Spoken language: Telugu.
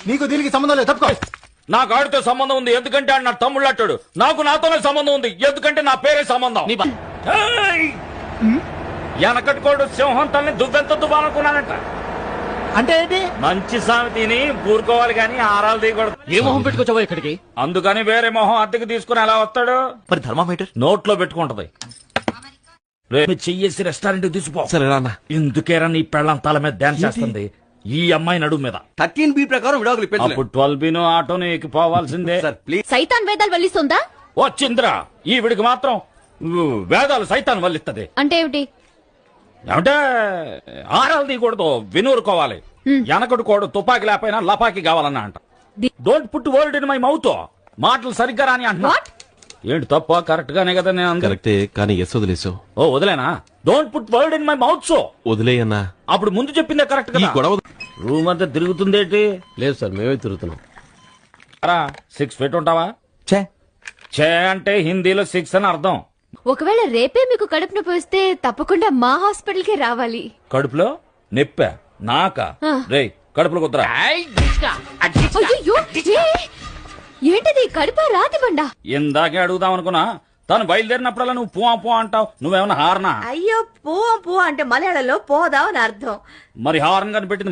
నీకు దీనికి సంబంధం లేదు, తప్పుకో. నాకు ఆడితో సంబంధం ఉంది, ఎందుకంటే ఆడు నా తమ్ముళ్ళు అట్టాడు. నాకు నాతోనే సంబంధం ఉంది, ఎందుకంటే నా పేరే సంబంధం. వెనకట్టుకోడు సింహం తల్ని దువ్వెంత దువ్వాలనుకున్నానంట. అంటే ఏంటి? మంచి సామెతీని ఊరుకోవాలి గాని ఆరాలు దిగకూడదు. ఏ మొహం పెట్టుకొచ్చావో ఇక్కడికి? అందుకని వేరే మొహం అద్దెకి తీసుకుని ఎలా వస్తాడు? మరి థర్మామీటర్ నోట్లో పెట్టుకుంటది. చెయ్యేసి రెస్టారెంట్ తీసుకో. సరే నాన్న. ఎందుకేరా నీ పెళ్ళం తల మీద ధ్యానం చేస్తుంది ఈ అమ్మాయి నడుము మీద? 13B ప్రకారం విడాకులు ఇప్పించలేదు. అప్పుడు 12B ఆటోని ఎక్కిపోవాల్సిందే. Sir please. సైతాన్ వేదాలు వల్లిస్తుందా? వచ్చిందిరా ఈవిడికి మాత్రం వేదాలు సైతాన్ వల్లిస్తుంది. అంటే ఏమిటి? ఏమంటే ఆరాలు తీయకూడదు, వినూరుకోవాలి. వెనకడు కోడు తుపాకి లేకపోయినా లపాకి కావాలన్నా అంట. Don't put word in my mouth. మాటలు సరిగ్గా రాని అంటున్నా. ఏంటి తప్ప? కరెక్ట్ గానే కదా నేను అందరూ. కరెక్టే కానీ ఎస్ వదిలేసావు. ఓ వదిలేనా? Don't put word in my mouth. So వదిలేయన్నా. అప్పుడు ముందు చెప్పిందే కరెక్ట్ ఈ కదా. గొడవ రూమ్ అంతా తిరుగుతుందేంటి? లేదు సార్, మేమే తిరుగుతున్నాం. 6 feet ఉంటావా? చే అంటే హిందీలో 6 అని అర్థం. ఒకవేళ రేపే మీకు కడుపు నొప్పి వస్తే తప్పకుండా మా హాస్పిటల్ కి రావాలి. కడుపులో నెప్ప నాక? రే కడుపులో కుదరా. అయ్యయ్యో, ఏంటిది? కడుపా రాతి బండ? ఇందాకే అడుగుదాం అనుకున్నా. తను బయలుదేరినప్పుడల్లా నువ్వు పో అంటావు. నువ్వేమన్నా హార్నా? అయ్యో పువ్వు అంటే మలయాళంలో పోదావు అని అర్థం. మరి హార్న్ కనిపెట్టింది